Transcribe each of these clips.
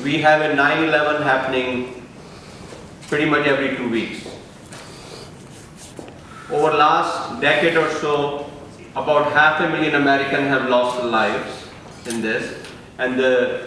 we have a 9/11 happening pretty much every 2 weeks. Over last decade or so, about 500,000 Americans have lost their lives in this, and the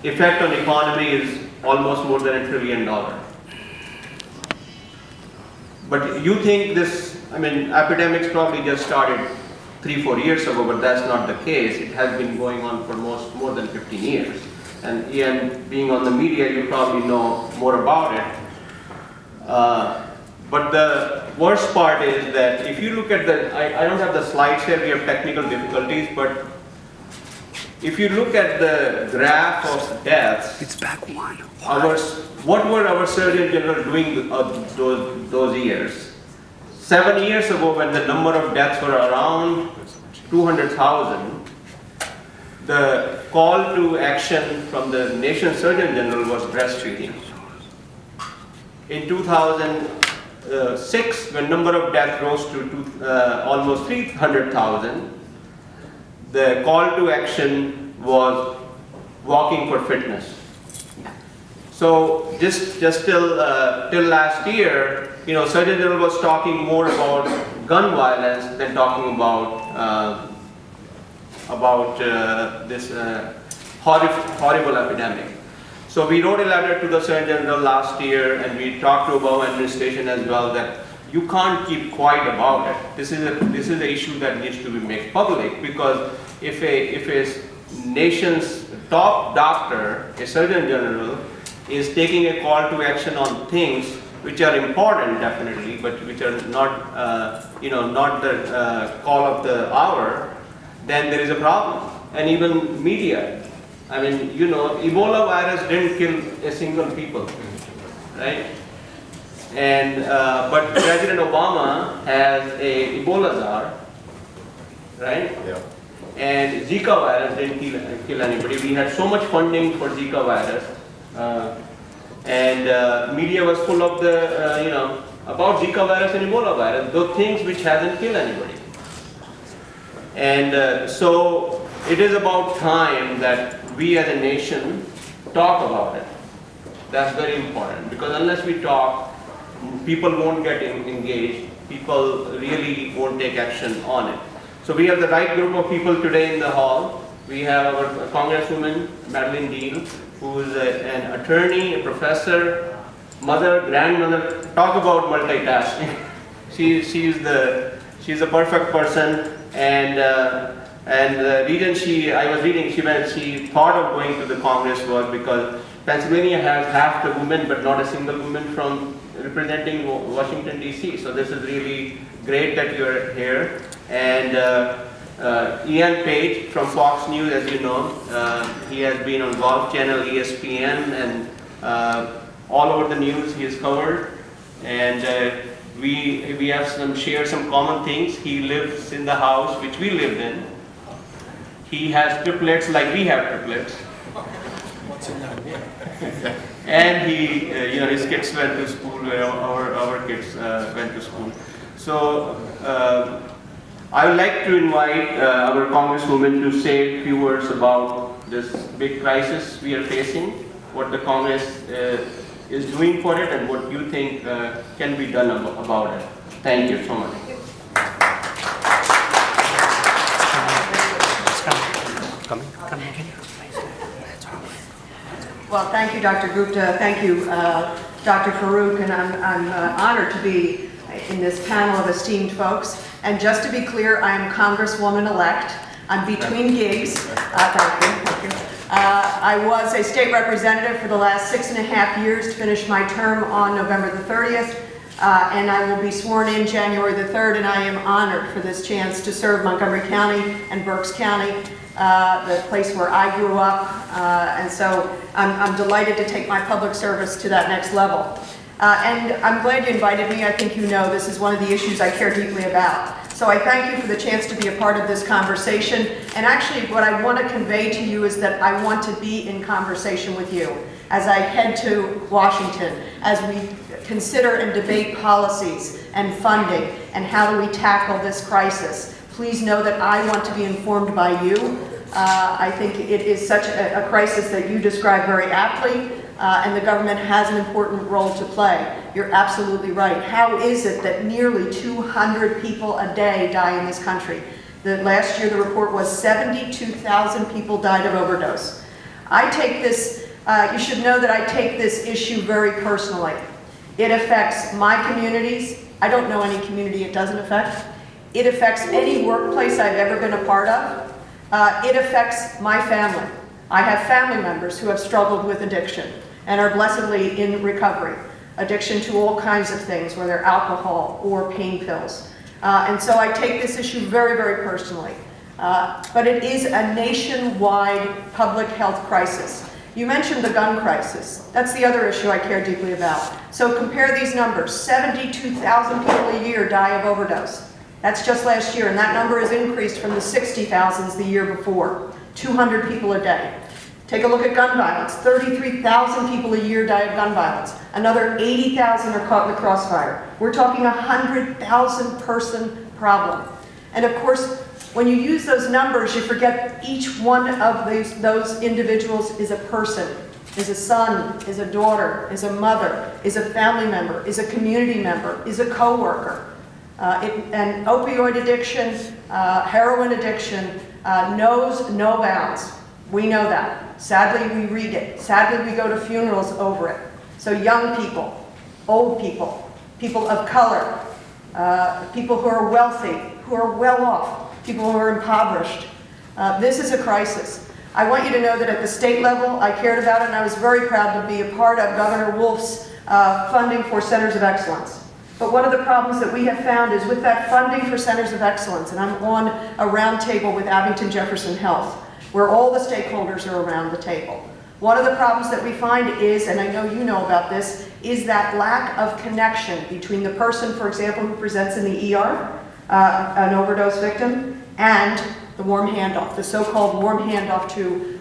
effect on the economy is almost more than $1 trillion. But you think this, I mean, epidemics probably just started 3-4 years ago, but that's not the case. It has been going on for more than 15 years. And Ian, being on the media, you probably know more about it. But the worst part is that if you look at the, I don't have the slides here, we have technical difficulties, but if you look at the graph of deaths, It's back one. what were our Surgeon General doing those years? 7 years ago, when the number of deaths were around 200,000, the call to action from the nation's Surgeon General was breastfeeding. In 2006, when number of deaths rose to almost 300,000, the call to action was walking for fitness. So just till last year, you know, Surgeon General was talking more about gun violence than talking about this horrible epidemic. So we wrote a letter to the Surgeon General last year, and we talked to Obama administration as well that you can't keep quiet about it. This is an issue that needs to be made public, because if a nation's top doctor, a Surgeon General, is taking a call to action on things which are important definitely, but which are not not the call of the hour, then there is a problem. And even media. I mean, you know, Ebola virus didn't kill a single people, right? And but President Obama has a Ebola czar, right? Yeah. And Zika virus didn't kill anybody. We had so much funding for Zika virus, and media was full of the about Zika virus and Ebola virus, those things which hasn't killed anybody. And so it is about time that we as a nation talk about it. That's very important, because unless we talk, people won't get engaged, people really won't take action on it. So we have the right group of people today in the hall. We have our Congresswoman, Madeline Deal, who is an attorney, a professor, mother, grandmother. Talk about multitasking. She's the perfect person. And the reason I was reading, she thought of going to the Congress was because Pennsylvania has half the women, but not a single woman from representing Washington, D.C. So this is really great that you're here. And Ian Page from Fox News, as you know, he has been on Golf Channel, ESPN, and all over the news he has covered. And we have share some common things. He lives in the house which we lived in. He has triplets like we have triplets. What's in that? And he, his kids went to school where our kids went to school. So I would like to invite our Congresswoman to say a few words about this big crisis we are facing, what the Congress is doing for it, and what you think can be done about it. Thank you so much. Well, thank you, Dr. Gupta. Thank you, Dr. Farouk, and I'm honored to be in this panel of esteemed folks. And just to be clear, I am Congresswoman-elect. I'm between gigs. Thank you. I was a state representative for the last 6.5 years to finish my term on November the 30th, and I will be sworn in January the 3rd, and I am honored for this chance to serve Montgomery County and Berks County, the place where I grew up, and so I'm delighted to take my public service to that next level. And I'm glad you invited me. I think you know this is one of the issues I care deeply about. So I thank you for the chance to be a part of this conversation. And actually, what I want to convey to you is that I want to be in conversation with you as I head to Washington, as we consider and debate policies and funding and how do we tackle this crisis. Please know that I want to be informed by you. I think it is such a crisis that you describe very aptly, and the government has an important role to play. You're absolutely right. How is it that nearly 200 people a day die in this country? Last year, the report was 72,000 people died of overdose. I take this, you should know that I take this issue very personally. It affects my communities. I don't know any community it doesn't affect. It affects any workplace I've ever been a part of. It affects my family. I have family members who have struggled with addiction and are blessedly in recovery. Addiction to all kinds of things, whether alcohol or pain pills. And so I take this issue very, very personally. But it is a nationwide public health crisis. You mentioned the gun crisis. That's the other issue I care deeply about. So compare these numbers. 72,000 people a year die of overdose. That's just last year, and that number has increased from the 60,000s the year before. 200 people a day. Take a look at gun violence. 33,000 people a year die of gun violence. Another 80,000 are caught in the crossfire. We're talking a 100,000 person problem. And of course, when you use those numbers, you forget each one of those individuals is a person, is a son, is a daughter, is a mother, is a family member, is a community member, is a coworker. And opioid addiction, heroin addiction knows no bounds. We know that. Sadly, we read it. Sadly, we go to funerals over it. So young people, old people, people of color, people who are wealthy, who are well off, people who are impoverished. This is a crisis. I want you to know that at the state level, I cared about it, and I was very proud to be a part of Governor Wolf's funding for Centers of Excellence. But one of the problems that we have found is with that funding for Centers of Excellence, and I'm on a roundtable with Abington Jefferson Health, where all the stakeholders are around the table. One of the problems that we find is, and I know you know about this, is that lack of connection between the person, for example, who presents in the ER, an overdose victim, and the warm handoff, the so-called warm handoff to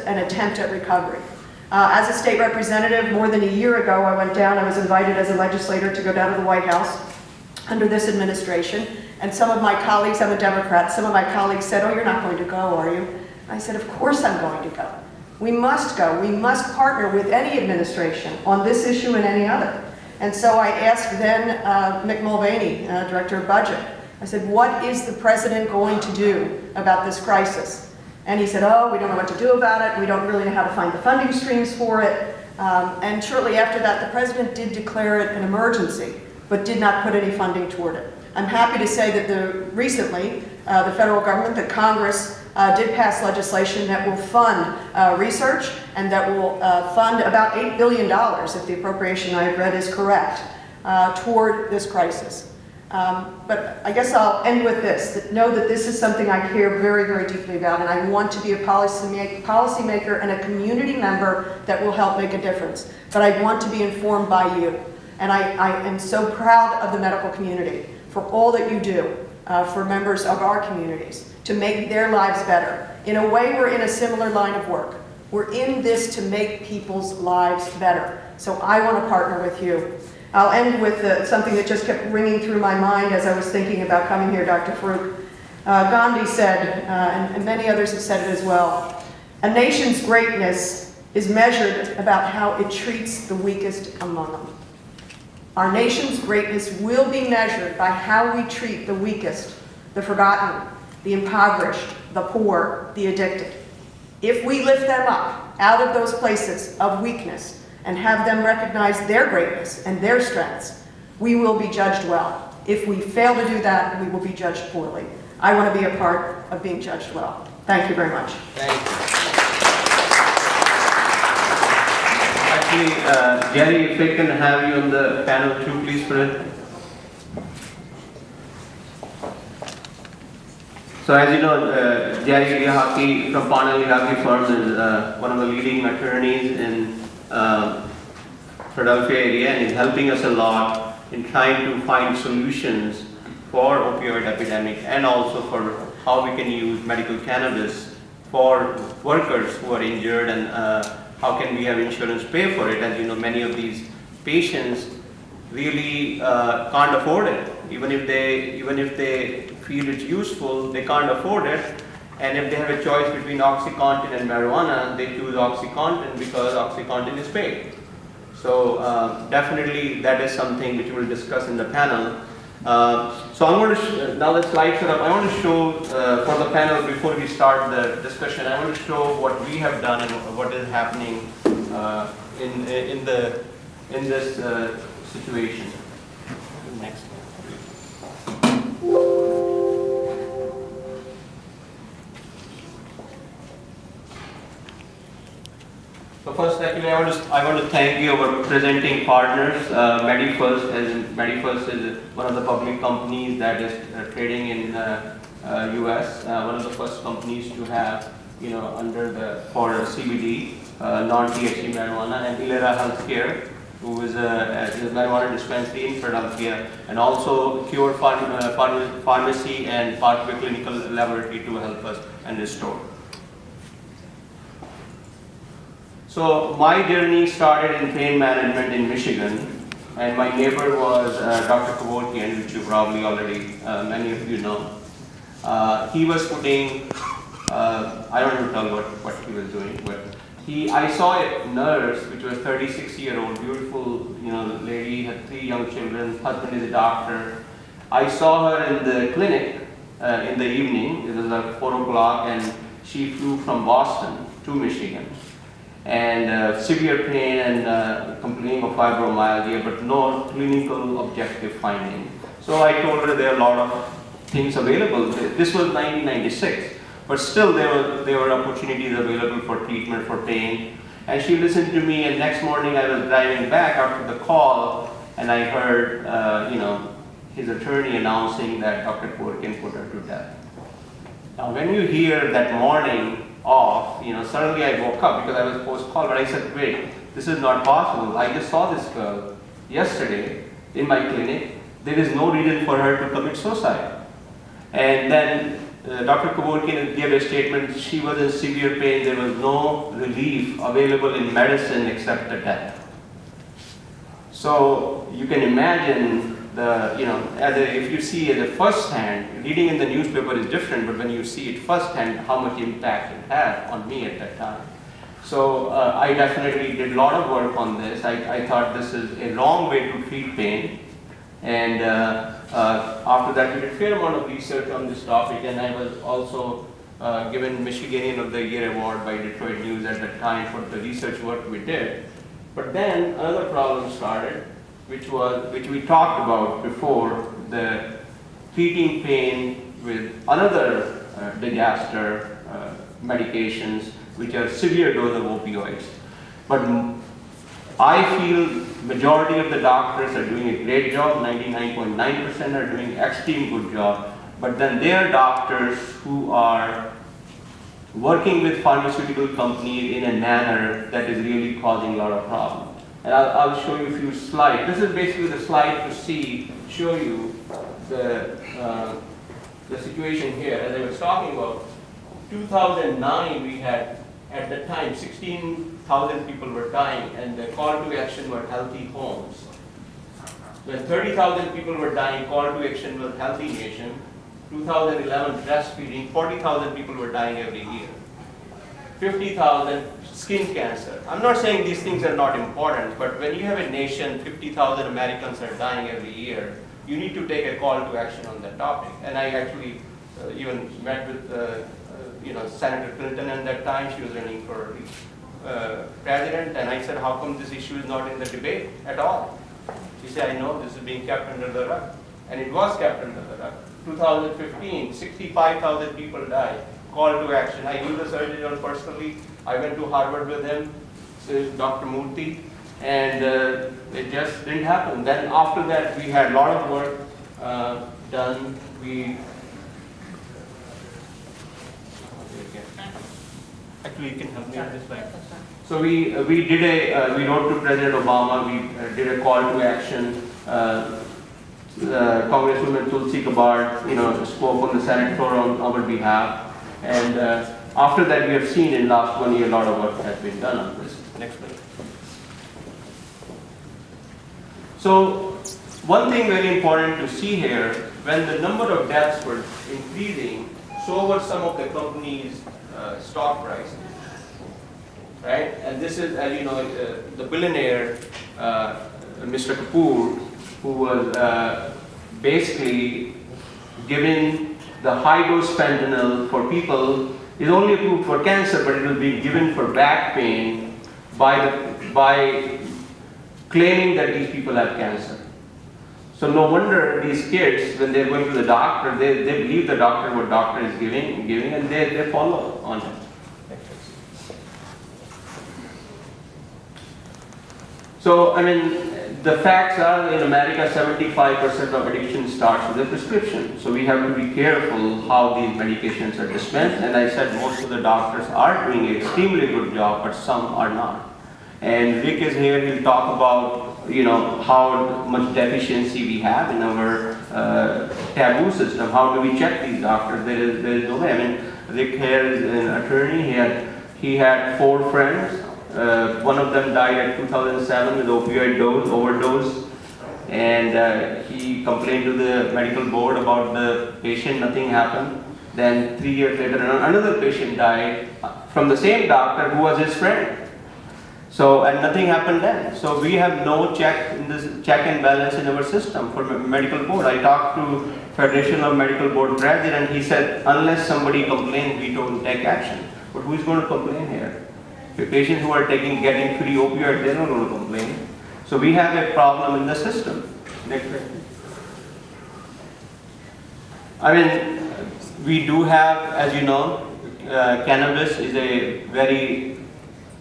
an attempt at recovery. As a state representative, more than a year ago, I went down, I was invited as a legislator to go down to the White House under this administration, and some of my colleagues, I'm a Democrat, some of my colleagues said, "Oh, you're not going to go, are you?" I said, "Of course I'm going to go. We must go. We must partner with any administration on this issue and any other." And so I asked then Mick Mulvaney, Director of Budget, I said, "What is the president going to do about this crisis?" And he said, "Oh, we don't know what to do about it. We don't really know how to find the funding streams for it." And shortly after that, the president did declare it an emergency, but did not put any funding toward it. I'm happy to say that recently, the federal government, the Congress, did pass legislation that will fund research and that will fund about $8 billion, if the appropriation I have read is correct, toward this crisis. But I guess I'll end with this, that know that this is something I care very, very deeply about, and I want to be a policymaker and a community member that will help make a difference. But I want to be informed by you. And I am so proud of the medical community for all that you do for members of our communities to make their lives better. In a way, we're in a similar line of work. We're in this to make people's lives better. So I want to partner with you. I'll end with something that just kept ringing through my mind as I was thinking about coming here, Dr. Farooq. Gandhi said, and many others have said it as well, a nation's greatness is measured about how it treats the weakest among them. Our nation's greatness will be measured by how we treat the weakest, the forgotten, the impoverished, the poor, the addicted. If we lift them up out of those places of weakness and have them recognize their greatness and their strengths, we will be judged well. If we fail to do that, we will be judged poorly. I want to be a part of being judged well. Thank you very much. Thank you. Actually, Jerry, if I can have you on the panel too, please, Fred. So as you know, Jerry Lihaki from Parnell Lihaki firm is one of the leading attorneys in Philadelphia area, and is helping us a lot in trying to find solutions for opioid epidemic and also for how we can use medical cannabis for workers who are injured, and how can we have insurance pay for it. As you know, many of these patients really can't afford it. Even if they feel it's useful, they can't afford it. And if they have a choice between OxyContin and marijuana, they choose OxyContin because OxyContin is paid. So definitely that is something which we'll discuss in the panel. So I'm going to, now the slides are up. I want to show for the panel, before we start the discussion, I want to show what we have done and what is happening in this situation. Next. So first, actually, I want to thank you, our presenting partners. MediFirst is one of the public companies that is trading in US. One of the first companies to have, for CBD, non-THC marijuana, and Ilera Healthcare, who is a marijuana dispensary in Philadelphia, and also Cure Pharmacy and Parkway Clinical Laboratory to help us and restore. So my journey started in pain management in Michigan, and my neighbor was Dr. Kevorkian, which you probably already, many of you know. He was putting, I don't even tell what he was doing, but I saw a nurse, which was 36-year-old, beautiful, lady, had 3 young children, husband is a doctor. I saw her in the clinic in the evening. It was like 4 o'clock, and she flew from Boston to Michigan. And severe pain and complaining of fibromyalgia, but no clinical objective finding. So I told her there are a lot of things available. This was 1996, but still there were opportunities available for treatment for pain. And she listened to me, and next morning I was driving back after the call, and I heard his attorney announcing that Dr. Kevorkian put her to death. Now when you hear that morning off, suddenly I woke up because I was post-call, but I said, wait, this is not possible. I just saw this girl yesterday in my clinic. There is no reason for her to commit suicide. And then Dr. Kevorkian gave a statement, she was in severe pain, there was no relief available in medicine except the death. So you can imagine if you see at the first hand, reading in the newspaper is different, but when you see it first hand, how much impact it had on me at that time. So I definitely did a lot of work on this. I thought this is a wrong way to treat pain. And after that, we did a fair amount of research on this topic, and I was also given Michiganian of the Year award by Detroit News at the time for the research work we did. But then another problem started, which we talked about before, the treating pain with another disaster medications, which are severe dose of opioids. But I feel majority of the doctors are doing a great job, 99.9% are doing extreme good job, but then there are doctors who are working with pharmaceutical companies in a manner that is really causing a lot of problems. And I'll show you a few slides. This is basically the slide to show you the situation here. As I was talking about, 2009 we had, at the time, 16,000 people were dying, and the call to action were healthy homes. When 30,000 people were dying, call to action was healthy nation. 2011 breastfeeding, 40,000 people were dying every year. 50,000 skin cancer. I'm not saying these things are not important, but when you have a nation, 50,000 Americans are dying every year, you need to take a call to action on that topic. And I actually even met with Senator Clinton at that time. She was running for president, and I said, how come this issue is not in the debate at all? She said, I know this is being kept under the rug. And it was kept under the rug. 2015, 65,000 people died. Call to action. I knew the Surgeon General personally. I went to Harvard with him, so Dr. Murthy, and it just didn't happen. Then after that, we had a lot of work done. Actually, you can help me with this slide. So we wrote to President Obama. We did a call to action. Congresswoman Tulsi Gabbard, spoke on the Senate floor on our behalf. And after that, we have seen in last 1 year a lot of work has been done on this. Next slide. So one thing very important to see here, when the number of deaths were increasing show what some of the companies' stock prices, right? And this is, as you know, the billionaire, Mr. Kapoor, who was basically giving the high-dose fentanyl for people, is only approved for cancer, but it will be given for back pain by claiming that these people have cancer. So no wonder these kids, when they're going to the doctor, they believe the doctor, what doctor is giving, and they follow on it. So, I mean, the facts are in America, 75% of addiction starts with a prescription. So we have to be careful how these medications are dispensed. And I said most of the doctors are doing an extremely good job, but some are not. And Rick is here, he'll talk about, you know, how much deficiency we have in our taboo system. How do we check these doctors? There is no way. I mean, Rick here is an attorney. He had 4 friends. One of them died in 2007 with opioid overdose, and he complained to the medical board about the patient. Nothing happened. Then 3 years later, another patient died from the same doctor who was his friend. So, and nothing happened then. So we have no check and balance in our system for medical board. I talked to Federation of Medical Board president. He said, unless somebody complains, we don't take action. But who is going to complain here? The patients who are getting free opioid, they're not going to complain. So we have a problem in the system. Next slide. I mean, we do have, as you know, cannabis is a very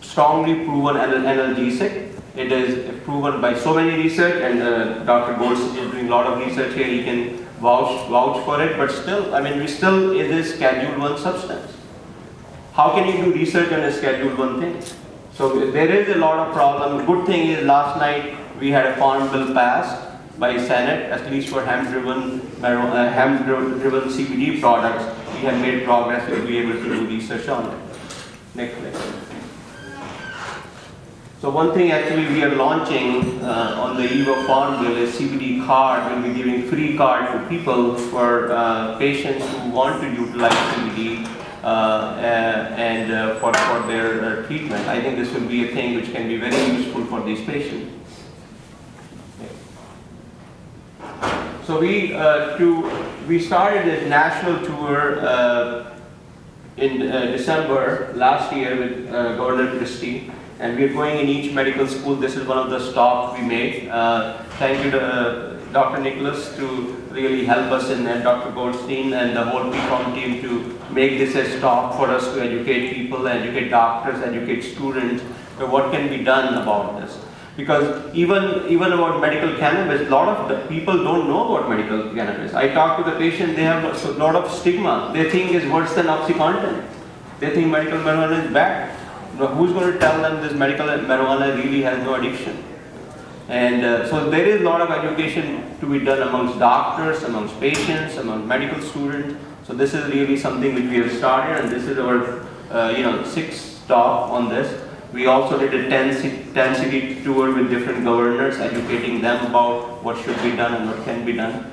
strongly proven analgesic. It is proven by so many research, and Dr. Goldstein is doing a lot of research here. He can vouch for it. But still, I mean, it is Schedule 1 substance. How can you do research on a Schedule 1 thing? So there is a lot of problem. Good thing is last night we had a farm bill passed by Senate, at least for hemp-driven CBD products. We have made progress. We'll be able to do research on it. Next slide. So one thing actually we are launching on the eve of Farm Bill is CBD card. We'll be giving free card to people for patients who want to utilize CBD and for their treatment. I think this will be a thing which can be very useful for these patients. So we started a national tour in December last year with Governor Christie, and we are going in each medical school. This is one of the stops we made. Thank you to Dr. Nicholas to really help us, and Dr. Goldstein and the whole PCOM team to make this a stop for us to educate people, educate doctors, educate students, what can be done about this. Because even about medical cannabis, a lot of the people don't know about medical cannabis. I talk to the patient, they have a lot of stigma. They think it's worse than OxyContin. They think medical marijuana is bad. But who's going to tell them this medical marijuana really has no addiction? And so there is a lot of education to be done amongst doctors, amongst patients, among medical students. So this is really something which we have started, and this is our 6th stop on this. We also did a 10-city tour with different governors, educating them about what should be done and what can be done.